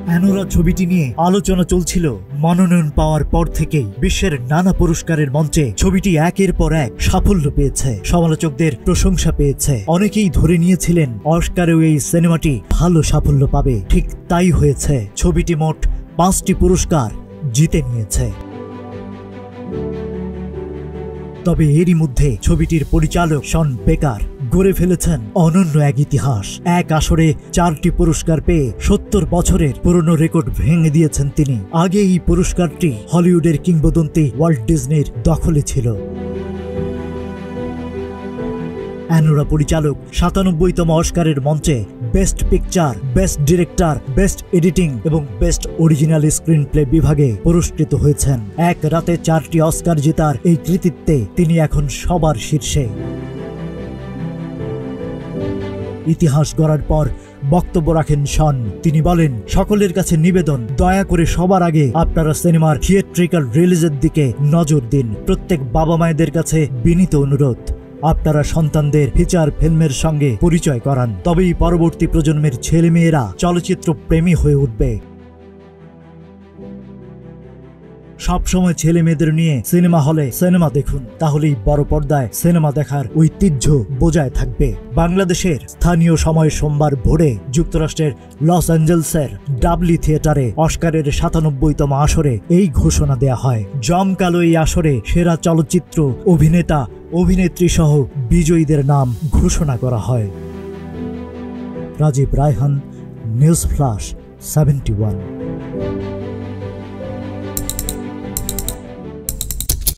Anora ছবিটি নিয়ে আলোচনা চলছিল মনোনয়ন পাওয়ার পর থেকেই। বিশ্বের নানা পুরস্কারের মঞ্চে ছবিটি একের পর এক সাফল্য পেয়েছে, সমালোচকদের প্রশংসা পেয়েছে। অনেকেই ধরে নিয়েছিলেন অস্কারেও এই সিনেমাটি ভালো সাফল্য পাবে। ঠিক তাই হয়েছে। ছবিটি মোট 5টি পুরস্কার জিতে নিয়েছে। তবে এরই মধ্যে ছবিটির পরিচালক শন বেকার গড়ে ফেলেছেন অনন্য এক ইতিহাস। এক আসরে 4টি পুরস্কার পেয়ে 70 বছরের পুরনো রেকর্ড ভেঙে দিয়েছেন তিনি। আগে এই পুরস্কারটি হলিউডের কিংবদন্তি ওয়াল্ট ডিজনির দখলে ছিল। অ্যানোরা পরিচালক 97তম অস্কারের মঞ্চে best picture, best director, best editing এবং বেস্ট অরিজিনাল স্ক্রিন প্লে বিভাগে পুরস্কৃত হয়েছেন। এক রাতে 4টি অস্কার জেতার এই কৃতিত্বে তিনি এখন সবার শীর্ষে। ইতিহাস গড়ার পর বক্তব্য রাখেন শন। তিনি বলেন, সকলের কাছে নিবেদন, দয়া করে সবার আগে আপনারা সিনেমার থিয়েট্রিক্যাল রিলিজের দিকে নজর দিন। প্রত্যেক বাবা মায়েদের কাছে বিনীত অনুরোধ, আপনারা সন্তানদের ফিচার ফিল্মের সঙ্গে পরিচয় করান, তবেই পরবর্তী প্রজন্মের ছেলেমেয়েরা চলচ্চিত্র প্রেমী হয়ে উঠবে। সবসময় ছেলে মেয়েদের নিয়ে সিনেমা হলে সিনেমা দেখুন, তাহলেই বড় পর্দায় সিনেমা দেখার ঐতিহ্য বজায় থাকবে। বাংলাদেশের স্থানীয় সময় সোমবার ভোরে যুক্তরাষ্ট্রের লস অ্যাঞ্জেলসের ডাবলি থিয়েটারে অস্কারের 97তম আসরে এই ঘোষণা দেয়া হয়। জমকালো এই আসরে সেরা চলচ্চিত্র, অভিনেতা, অভিনেত্রী সহ বিজয়ীদের নাম ঘোষণা করা হয়। Rajib Raihan, news flash 71।